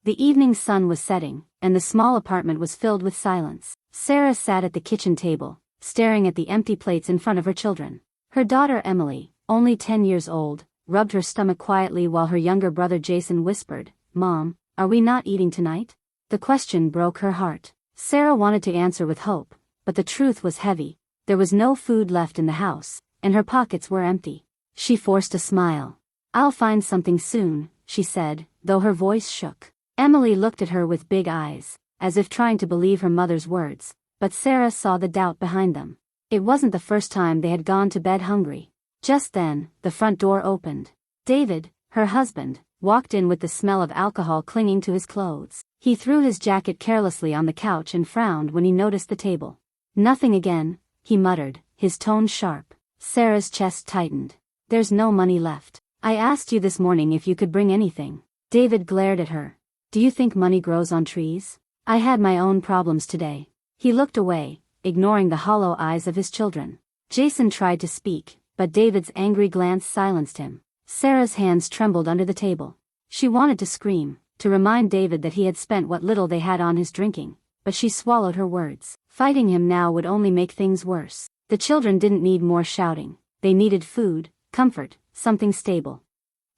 The evening sun was setting, and the small apartment was filled with silence. Sarah sat at the kitchen table, staring at the empty plates in front of her children. Her daughter Emily, only 10 years old, rubbed her stomach quietly while her younger brother Jason whispered, "Mom, are we not eating tonight?" The question broke her heart. Sarah wanted to answer with hope, but the truth was heavy. There was no food left in the house, and her pockets were empty. She forced a smile. "I'll find something soon," she said, though her voice shook. Emily looked at her with big eyes, as if trying to believe her mother's words, but Sarah saw the doubt behind them. It wasn't the first time they had gone to bed hungry. Just then, the front door opened. David, her husband, walked in with the smell of alcohol clinging to his clothes. He threw his jacket carelessly on the couch and frowned when he noticed the table. "Nothing again," he muttered, his tone sharp. Sarah's chest tightened. "There's no money left. I asked you this morning if you could bring anything." David glared at her. "Do you think money grows on trees? I had my own problems today." He looked away, ignoring the hollow eyes of his children. Jason tried to speak, but David's angry glance silenced him. Sarah's hands trembled under the table. She wanted to scream, to remind David that he had spent what little they had on his drinking, but she swallowed her words. Fighting him now would only make things worse. The children didn't need more shouting. They needed food, comfort, something stable.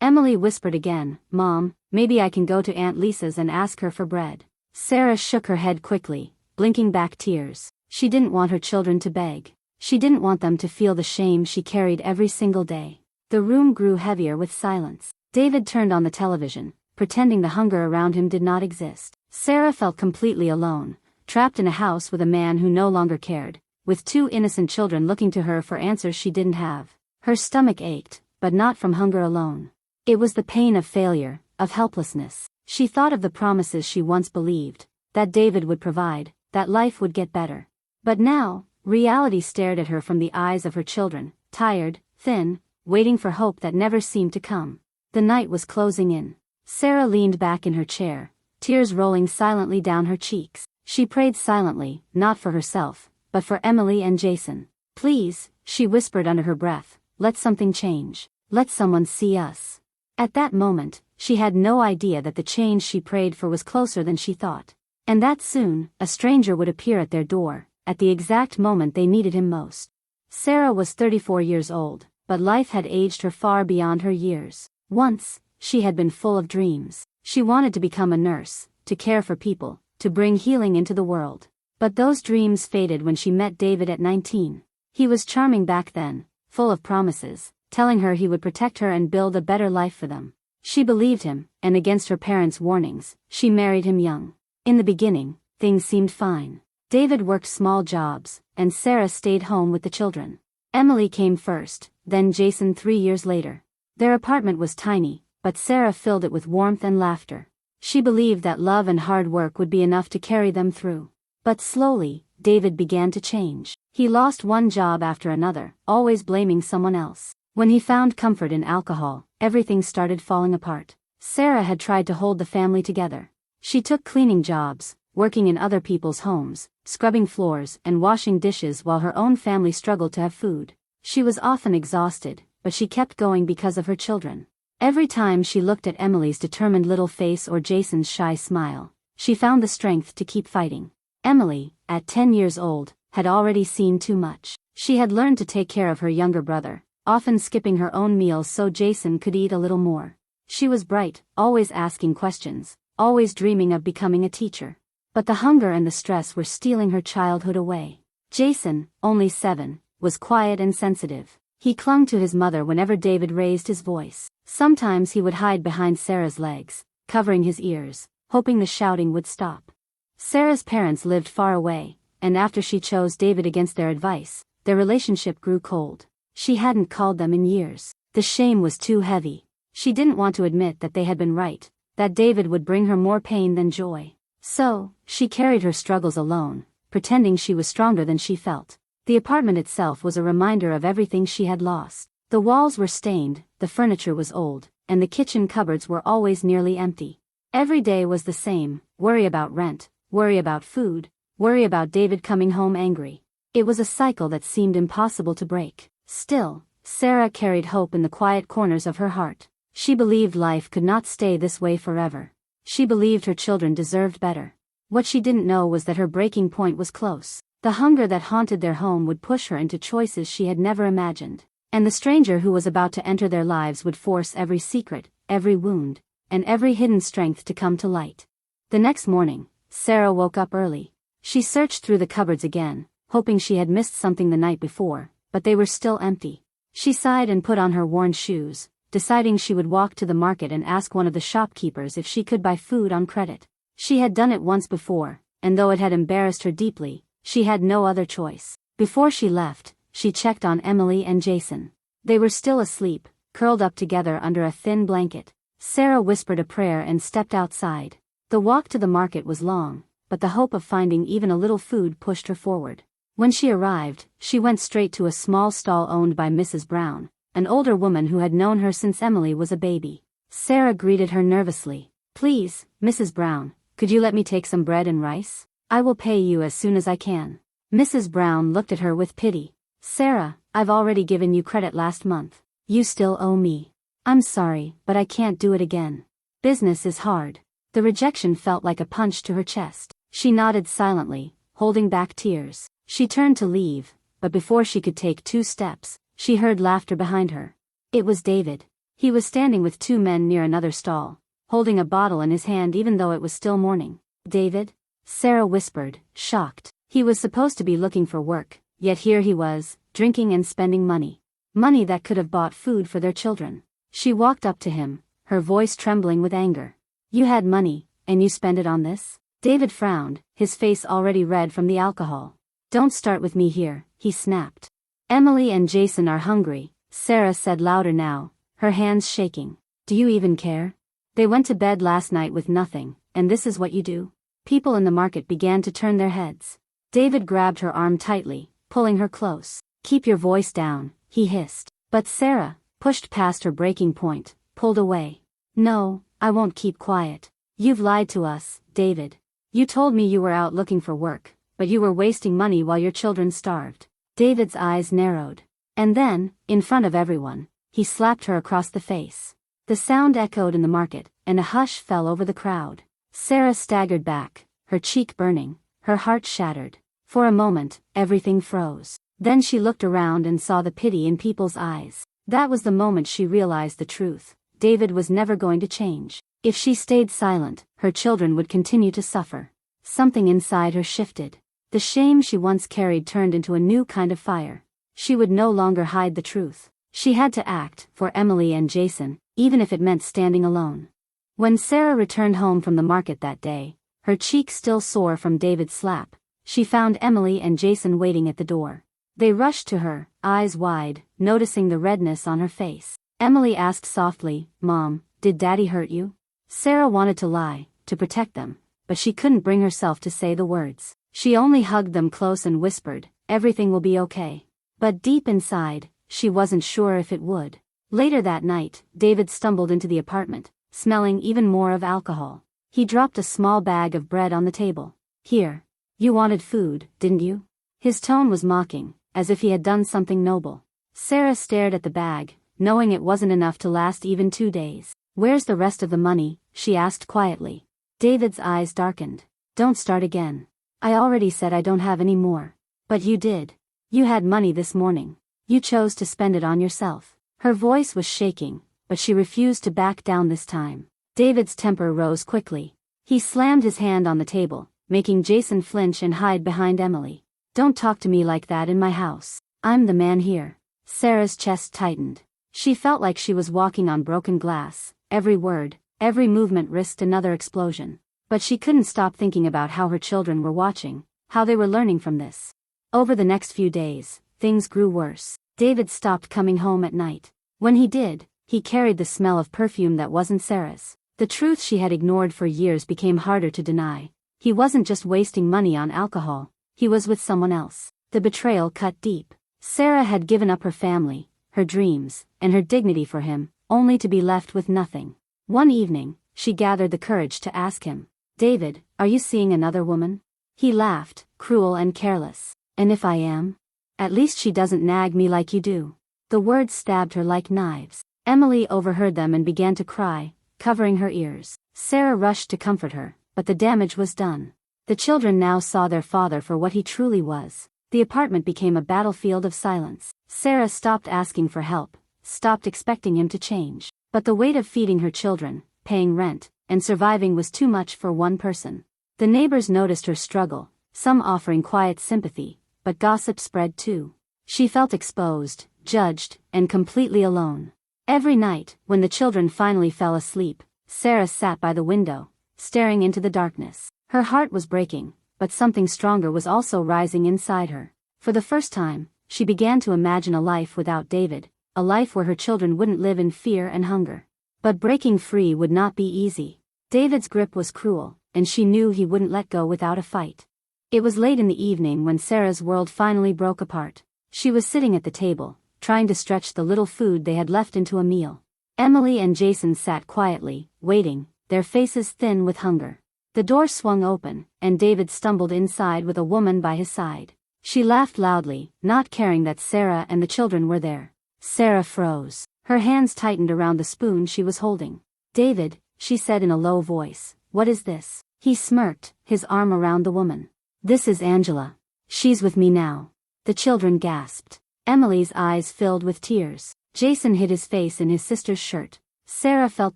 Emily whispered again, "Mom, maybe I can go to Aunt Lisa's and ask her for bread." Sarah shook her head quickly, blinking back tears. She didn't want her children to beg. She didn't want them to feel the shame she carried every single day. The room grew heavier with silence. David turned on the television, pretending the hunger around him did not exist. Sarah felt completely alone, trapped in a house with a man who no longer cared, with 2 innocent children looking to her for answers she didn't have. Her stomach ached, but not from hunger alone. It was the pain of failure, of helplessness. She thought of the promises she once believed, that David would provide, that life would get better. But now, reality stared at her from the eyes of her children, tired, thin, waiting for hope that never seemed to come. The night was closing in. Sarah leaned back in her chair, tears rolling silently down her cheeks. She prayed silently, not for herself, but for Emily and Jason. "Please," she whispered under her breath, "let something change. Let someone see us." At that moment, she had no idea that the change she prayed for was closer than she thought. And that soon, a stranger would appear at their door, at the exact moment they needed him most. Sarah was 34 years old, but life had aged her far beyond her years. Once, she had been full of dreams. She wanted to become a nurse, to care for people, to bring healing into the world. But those dreams faded when she met David at 19. He was charming back then, full of promises, telling her he would protect her and build a better life for them. She believed him, and against her parents' warnings, she married him young. In the beginning, things seemed fine. David worked small jobs, and Sarah stayed home with the children. Emily came first, then Jason 3 years later. Their apartment was tiny, but Sarah filled it with warmth and laughter. She believed that love and hard work would be enough to carry them through. But slowly, David began to change. He lost one job after another, always blaming someone else. When he found comfort in alcohol, everything started falling apart. Sarah had tried to hold the family together. She took cleaning jobs, working in other people's homes, scrubbing floors and washing dishes while her own family struggled to have food. She was often exhausted, but she kept going because of her children. Every time she looked at Emily's determined little face or Jason's shy smile, she found the strength to keep fighting. Emily, at 10 years old, had already seen too much. She had learned to take care of her younger brother, often skipping her own meals so Jason could eat a little more. She was bright, always asking questions, always dreaming of becoming a teacher. But the hunger and the stress were stealing her childhood away. Jason, only 7, was quiet and sensitive. He clung to his mother whenever David raised his voice. Sometimes he would hide behind Sarah's legs, covering his ears, hoping the shouting would stop. Sarah's parents lived far away, and after she chose David against their advice, their relationship grew cold. She hadn't called them in years. The shame was too heavy. She didn't want to admit that they had been right, that David would bring her more pain than joy. So, she carried her struggles alone, pretending she was stronger than she felt. The apartment itself was a reminder of everything she had lost. The walls were stained, the furniture was old, and the kitchen cupboards were always nearly empty. Every day was the same: worry about rent, worry about food, worry about David coming home angry. It was a cycle that seemed impossible to break. Still, Sarah carried hope in the quiet corners of her heart. She believed life could not stay this way forever. She believed her children deserved better. What she didn't know was that her breaking point was close. The hunger that haunted their home would push her into choices she had never imagined. And the stranger who was about to enter their lives would force every secret, every wound, and every hidden strength to come to light. The next morning, Sarah woke up early. She searched through the cupboards again, hoping she had missed something the night before, but they were still empty. She sighed and put on her worn shoes, deciding she would walk to the market and ask one of the shopkeepers if she could buy food on credit. She had done it once before, and though it had embarrassed her deeply, she had no other choice. Before she left, she checked on Emily and Jason. They were still asleep, curled up together under a thin blanket. Sarah whispered a prayer and stepped outside. The walk to the market was long, but the hope of finding even a little food pushed her forward. When she arrived, she went straight to a small stall owned by Mrs. Brown, an older woman who had known her since Emily was a baby. Sarah greeted her nervously. "Please, Mrs. Brown, could you let me take some bread and rice? I will pay you as soon as I can." Mrs. Brown looked at her with pity. "Sarah, I've already given you credit last month. You still owe me. I'm sorry, but I can't do it again. Business is hard." The rejection felt like a punch to her chest. She nodded silently, holding back tears. She turned to leave, but before she could take 2 steps, she heard laughter behind her. It was David. He was standing with 2 men near another stall, holding a bottle in his hand even though it was still morning. "David?" Sarah whispered, shocked. He was supposed to be looking for work, yet here he was, drinking and spending money. Money that could have bought food for their children. She walked up to him, her voice trembling with anger. "You had money, and you spent it on this?" David frowned, his face already red from the alcohol. "Don't start with me here," he snapped. "Emily and Jason are hungry," Sarah said louder now, her hands shaking. "Do you even care? They went to bed last night with nothing, and this is what you do?" People in the market began to turn their heads. David grabbed her arm tightly, pulling her close. "Keep your voice down," he hissed. But Sarah, pushed past her breaking point, pulled away. "No, I won't keep quiet. You've lied to us, David. You told me you were out looking for work, but you were wasting money while your children starved." David's eyes narrowed. And then, in front of everyone, he slapped her across the face. The sound echoed in the market, and a hush fell over the crowd. Sarah staggered back, her cheek burning, her heart shattered. For a moment, everything froze. Then she looked around and saw the pity in people's eyes. That was the moment she realized the truth. David was never going to change. If she stayed silent, her children would continue to suffer. Something inside her shifted. The shame she once carried turned into a new kind of fire. She would no longer hide the truth. She had to act, for Emily and Jason, even if it meant standing alone. When Sarah returned home from the market that day, her cheek still sore from David's slap, she found Emily and Jason waiting at the door. They rushed to her, eyes wide, noticing the redness on her face. Emily asked softly, "Mom, did Daddy hurt you?" Sarah wanted to lie, to protect them, but she couldn't bring herself to say the words. She only hugged them close and whispered, "Everything will be okay." But deep inside, she wasn't sure if it would. Later that night, David stumbled into the apartment, smelling even more of alcohol. He dropped a small bag of bread on the table. "Here. You wanted food, didn't you?" His tone was mocking, as if he had done something noble. Sarah stared at the bag, knowing it wasn't enough to last even 2 days. "Where's the rest of the money?" she asked quietly. David's eyes darkened. "Don't start again. I already said I don't have any more." "But you did. You had money this morning. You chose to spend it on yourself." Her voice was shaking, but she refused to back down this time. David's temper rose quickly. He slammed his hand on the table, making Jason flinch and hide behind Emily. "Don't talk to me like that in my house. I'm the man here." Sarah's chest tightened. She felt like she was walking on broken glass. Every word, every movement risked another explosion. But she couldn't stop thinking about how her children were watching, how they were learning from this. Over the next few days, things grew worse. David stopped coming home at night. When he did, he carried the smell of perfume that wasn't Sarah's. The truth she had ignored for years became harder to deny. He wasn't just wasting money on alcohol, he was with someone else. The betrayal cut deep. Sarah had given up her family, her dreams, and her dignity for him, only to be left with nothing. One evening, she gathered the courage to ask him, "David, are you seeing another woman?" He laughed, cruel and careless. "And if I am? At least she doesn't nag me like you do." The words stabbed her like knives. Emily overheard them and began to cry, covering her ears. Sarah rushed to comfort her, but the damage was done. The children now saw their father for what he truly was. The apartment became a battlefield of silence. Sarah stopped asking for help, stopped expecting him to change. But the weight of feeding her children, paying rent, and surviving was too much for one person. The neighbors noticed her struggle, some offering quiet sympathy, but gossip spread too. She felt exposed, judged, and completely alone. Every night, when the children finally fell asleep, Sarah sat by the window, staring into the darkness. Her heart was breaking, but something stronger was also rising inside her. For the first time, she began to imagine a life without David, a life where her children wouldn't live in fear and hunger. But breaking free would not be easy. David's grip was cruel, and she knew he wouldn't let go without a fight. It was late in the evening when Sarah's world finally broke apart. She was sitting at the table, trying to stretch the little food they had left into a meal. Emily and Jason sat quietly, waiting, their faces thin with hunger. The door swung open, and David stumbled inside with a woman by his side. She laughed loudly, not caring that Sarah and the children were there. Sarah froze. Her hands tightened around the spoon she was holding. "David," she said in a low voice, "what is this?" He smirked, his arm around the woman. "This is Angela. She's with me now." The children gasped. Emily's eyes filled with tears. Jason hid his face in his sister's shirt. Sarah felt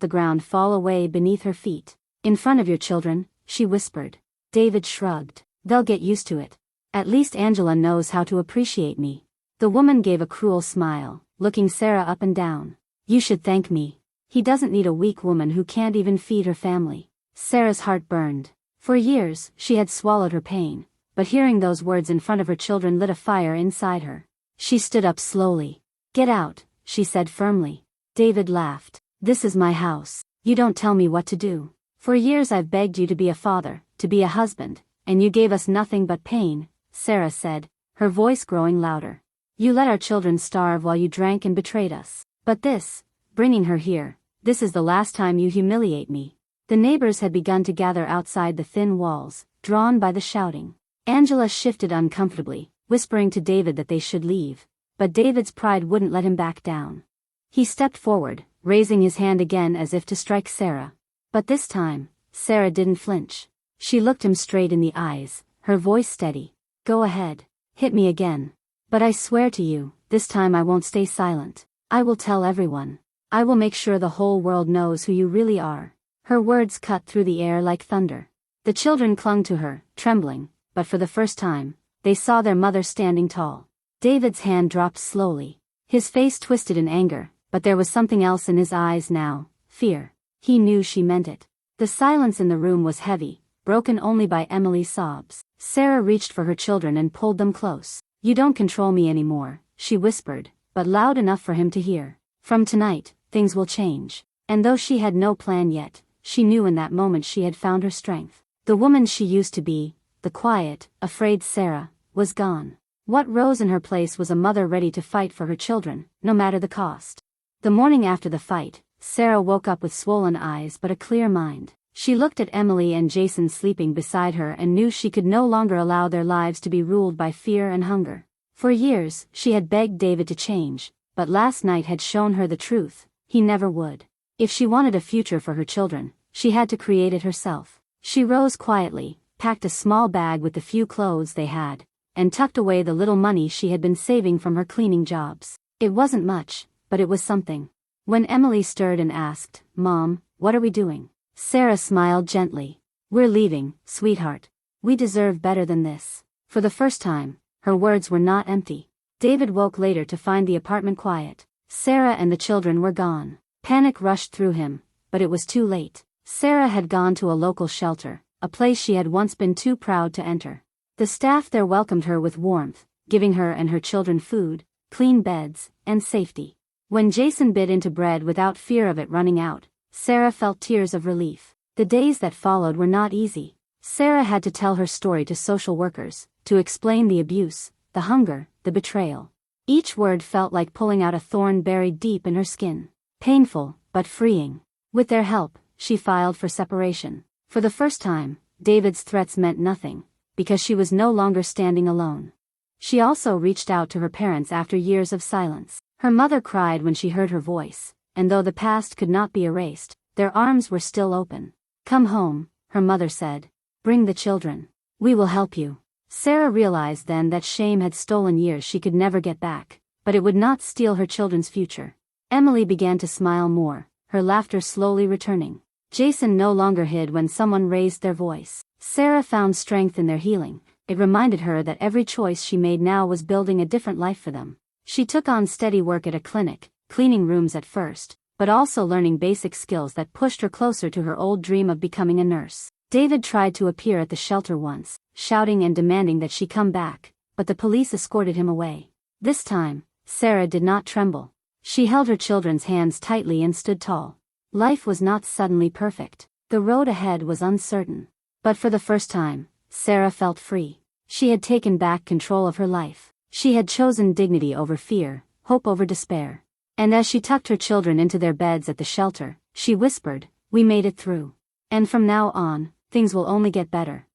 the ground fall away beneath her feet. "In front of your children," she whispered. David shrugged. "They'll get used to it. At least Angela knows how to appreciate me." The woman gave a cruel smile, looking Sarah up and down. "You should thank me. He doesn't need a weak woman who can't even feed her family." Sarah's heart burned. For years, she had swallowed her pain, but hearing those words in front of her children lit a fire inside her. She stood up slowly. "Get out," she said firmly. David laughed. "This is my house. You don't tell me what to do. For years I've begged you to be a father, to be a husband, and you gave us nothing but pain," Sarah said, her voice growing louder. "You let our children starve while you drank and betrayed us. But this, bringing her here, this is the last time you humiliate me." The neighbors had begun to gather outside the thin walls, drawn by the shouting. Angela shifted uncomfortably, whispering to David that they should leave. But David's pride wouldn't let him back down. He stepped forward, raising his hand again as if to strike Sarah. But this time, Sarah didn't flinch. She looked him straight in the eyes, her voice steady. "Go ahead. Hit me again. But I swear to you, this time I won't stay silent. I will tell everyone. I will make sure the whole world knows who you really are." Her words cut through the air like thunder. The children clung to her, trembling, but for the first time, they saw their mother standing tall. David's hand dropped slowly. His face twisted in anger, but there was something else in his eyes now, fear. He knew she meant it. The silence in the room was heavy, broken only by Emily's sobs. Sarah reached for her children and pulled them close. "You don't control me anymore," she whispered, but loud enough for him to hear. "From tonight, things will change." And though she had no plan yet, she knew in that moment she had found her strength. The woman she used to be, the quiet, afraid Sarah, was gone. What rose in her place was a mother ready to fight for her children, no matter the cost. The morning after the fight, Sarah woke up with swollen eyes but a clear mind. She looked at Emily and Jason sleeping beside her and knew she could no longer allow their lives to be ruled by fear and hunger. For years, she had begged David to change, but last night had shown her the truth: he never would. If she wanted a future for her children, she had to create it herself. She rose quietly, packed a small bag with the few clothes they had, and tucked away the little money she had been saving from her cleaning jobs. It wasn't much, but it was something. When Emily stirred and asked, "Mom, what are we doing?" Sarah smiled gently. "We're leaving, sweetheart. We deserve better than this." For the first time, her words were not empty. David woke later to find the apartment quiet. Sarah and the children were gone. Panic rushed through him, but it was too late. Sarah had gone to a local shelter, a place she had once been too proud to enter. The staff there welcomed her with warmth, giving her and her children food, clean beds, and safety. When Jason bit into bread without fear of it running out, Sarah felt tears of relief. The days that followed were not easy. Sarah had to tell her story to social workers, to explain the abuse, the hunger, the betrayal. Each word felt like pulling out a thorn buried deep in her skin. Painful, but freeing. With their help, she filed for separation. For the first time, David's threats meant nothing, because she was no longer standing alone. She also reached out to her parents after years of silence. Her mother cried when she heard her voice, and though the past could not be erased, their arms were still open. Come home, her mother said. Bring the children. We will help you. Sarah realized then that shame had stolen years she could never get back, but it would not steal her children's future. Emily began to smile more, her laughter slowly returning. Jason no longer hid when someone raised their voice. Sarah found strength in their healing. It reminded her that every choice she made now was building a different life for them. She took on steady work at a clinic, cleaning rooms at first, but also learning basic skills that pushed her closer to her old dream of becoming a nurse. David tried to appear at the shelter once, shouting and demanding that she come back, but the police escorted him away. This time, Sarah did not tremble. She held her children's hands tightly and stood tall. Life was not suddenly perfect. The road ahead was uncertain. But for the first time, Sarah felt free. She had taken back control of her life. She had chosen dignity over fear, hope over despair. And as she tucked her children into their beds at the shelter, she whispered, "We made it through. And from now on, things will only get better."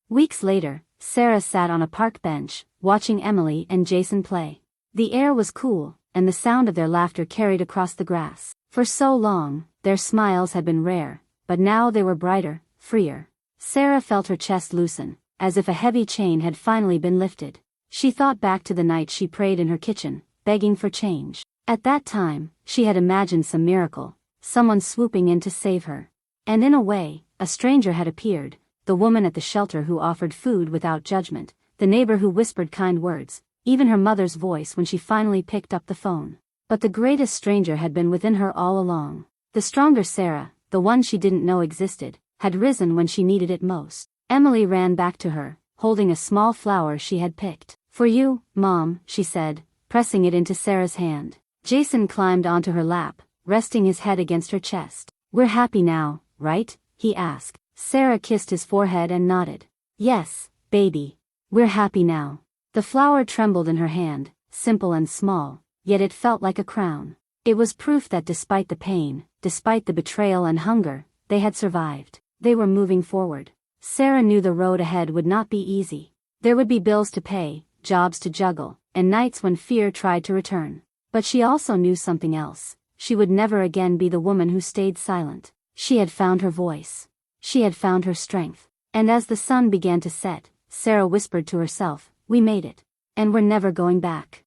Weeks later, Sarah sat on a park bench, watching Emily and Jason play. The air was cool, and the sound of their laughter carried across the grass. For so long, their smiles had been rare, but now they were brighter, freer. Sarah felt her chest loosen, as if a heavy chain had finally been lifted. She thought back to the night she prayed in her kitchen, begging for change. At that time, she had imagined some miracle, someone swooping in to save her. And in a way, a stranger had appeared, the woman at the shelter who offered food without judgment, the neighbor who whispered kind words, even her mother's voice when she finally picked up the phone. But the greatest stranger had been within her all along. The stronger Sarah, the one she didn't know existed, had risen when she needed it most. Emily ran back to her, holding a small flower she had picked. "For you, Mom," she said, pressing it into Sarah's hand. Jason climbed onto her lap, resting his head against her chest. "We're happy now, right?" he asked. Sarah kissed his forehead and nodded. "Yes, baby. We're happy now." The flower trembled in her hand, simple and small, yet it felt like a crown. It was proof that despite the pain, despite the betrayal and hunger, they had survived. They were moving forward. Sarah knew the road ahead would not be easy. There would be bills to pay, jobs to juggle, and nights when fear tried to return. But she also knew something else. She would never again be the woman who stayed silent. She had found her voice. She had found her strength. And as the sun began to set, Sarah whispered to herself, "We made it. And we're never going back."